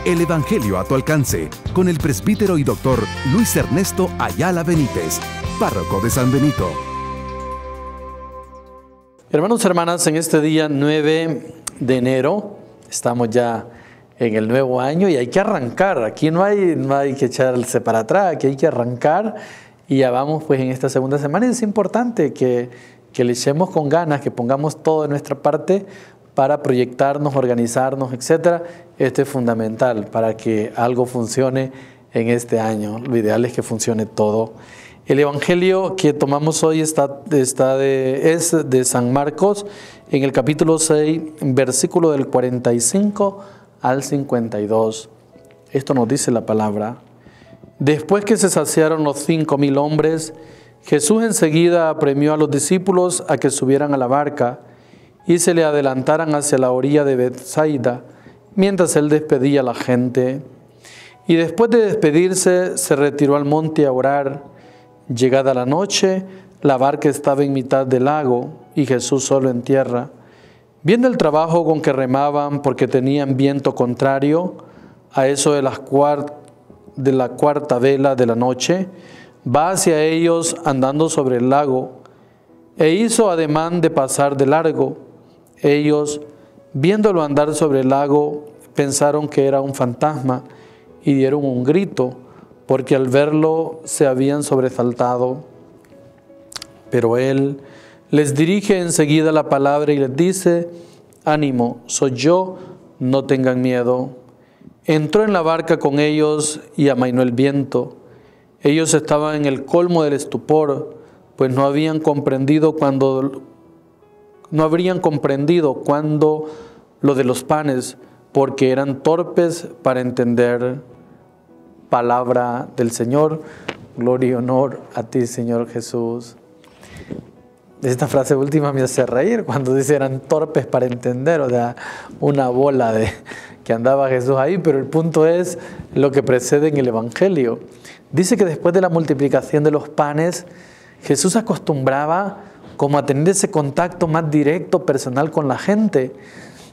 El Evangelio a tu alcance, con el presbítero y doctor Luis Ernesto Ayala Benítez, párroco de San Benito. Hermanos y hermanas, en este día 9 de enero, estamos ya en el nuevo año y hay que arrancar. Aquí no hay que echarse para atrás, aquí hay que arrancar y ya vamos pues en esta segunda semana. Y es importante que le echemos con ganas, que pongamos todo de nuestra parte para proyectarnos, organizarnos, etc. Esto es fundamental para que algo funcione en este año. Lo ideal es que funcione todo. El Evangelio que tomamos hoy es de San Marcos, en el capítulo 6, versículo del 45 al 52. Esto nos dice la palabra. Después que se saciaron los 5,000 hombres, Jesús enseguida apremió a los discípulos a que subieran a la barca y se le adelantaran hacia la orilla de Betsaida, mientras él despedía a la gente. Y después de despedirse, se retiró al monte a orar. Llegada la noche, la barca estaba en mitad del lago y Jesús solo en tierra. Viendo el trabajo con que remaban porque tenían viento contrario, a eso de la cuarta vela de la noche, va hacia ellos andando sobre el lago, e hizo ademán de pasar de largo. Ellos, viéndolo andar sobre el lago, pensaron que era un fantasma y dieron un grito, porque al verlo se habían sobresaltado. Pero él les dirige enseguida la palabra y les dice: ánimo, soy yo, no tengan miedo. Entró en la barca con ellos y amainó el viento. Ellos estaban en el colmo del estupor, pues no habrían comprendido cuando lo de los panes, porque eran torpes para entender. Palabra del Señor. Gloria y honor a ti, Señor Jesús. Esta frase última me hace reír cuando dice eran torpes para entender, o sea, una bola que andaba Jesús ahí, pero el punto es lo que precede en el Evangelio. Dice que después de la multiplicación de los panes, Jesús acostumbraba como a tener ese contacto más directo, personal con la gente.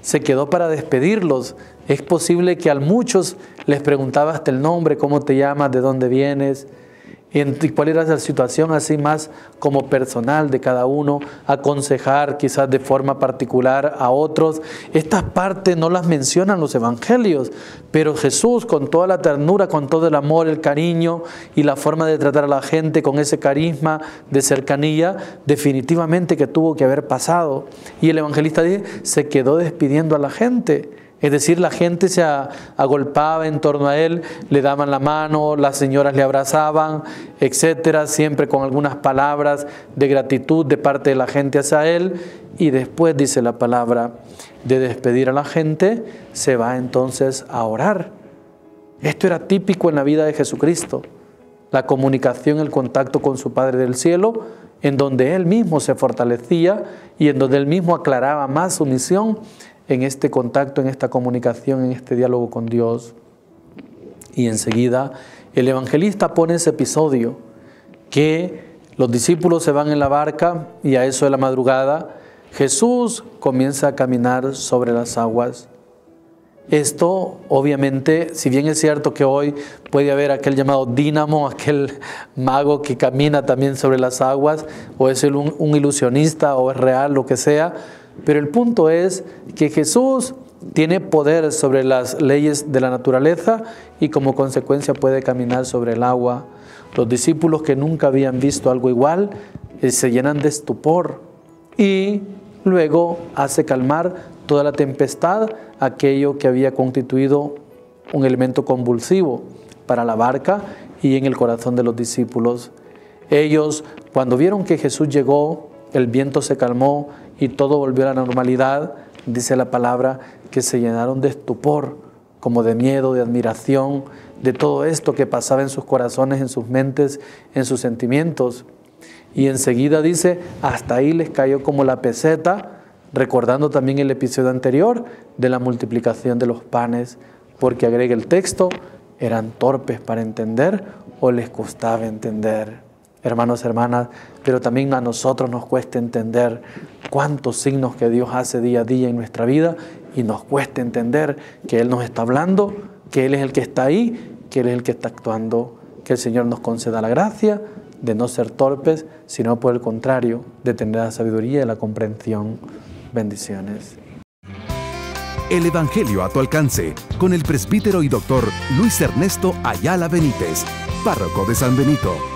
Se quedó para despedirlos. Es posible que a muchos les preguntaba hasta el nombre, cómo te llamas, de dónde vienes, y cuál era la situación así más como personal de cada uno, aconsejar quizás de forma particular a otros. Estas partes no las mencionan los evangelios, pero Jesús, con toda la ternura, con todo el amor, el cariño y la forma de tratar a la gente con ese carisma de cercanía, definitivamente que tuvo que haber pasado. Y el evangelista dice, se quedó despidiendo a la gente. Es decir, la gente se agolpaba en torno a él, le daban la mano, las señoras le abrazaban, etcétera, siempre con algunas palabras de gratitud de parte de la gente hacia él. Y después, dice la palabra, de despedir a la gente, se va entonces a orar. Esto era típico en la vida de Jesucristo, la comunicación, el contacto con su Padre del Cielo, en donde él mismo se fortalecía y en donde él mismo aclaraba más su misión en este contacto, en esta comunicación, en este diálogo con Dios. Y enseguida el evangelista pone ese episodio, que los discípulos se van en la barca y a eso de la madrugada Jesús comienza a caminar sobre las aguas. Esto, obviamente, si bien es cierto que hoy puede haber aquel llamado dínamo, aquel mago que camina también sobre las aguas, o es un ilusionista, o es real, lo que sea, pero el punto es que Jesús tiene poder sobre las leyes de la naturaleza y como consecuencia puede caminar sobre el agua. Los discípulos que nunca habían visto algo igual se llenan de estupor y luego hace calmar toda la tempestad, aquello que había constituido un elemento convulsivo para la barca y en el corazón de los discípulos. Ellos, cuando vieron que Jesús llegó, el viento se calmó y todo volvió a la normalidad, dice la palabra, que se llenaron de estupor, como de miedo, de admiración, de todo esto que pasaba en sus corazones, en sus mentes, en sus sentimientos. Y enseguida dice, hasta ahí les cayó como la peseta, recordando también el episodio anterior de la multiplicación de los panes, porque agrega el texto, eran torpes para entender o les costaba entender. Hermanos, hermanas, pero también a nosotros nos cuesta entender cuántos signos que Dios hace día a día en nuestra vida y nos cuesta entender que Él nos está hablando que Él es el que está ahí, que Él es el que está actuando, que el Señor nos conceda la gracia de no ser torpes, sino por el contrario, de tener la sabiduría y la comprensión. Bendiciones. El Evangelio a tu alcance, con el presbítero y doctor Luis Ernesto Ayala Benítez, párroco de San Benito.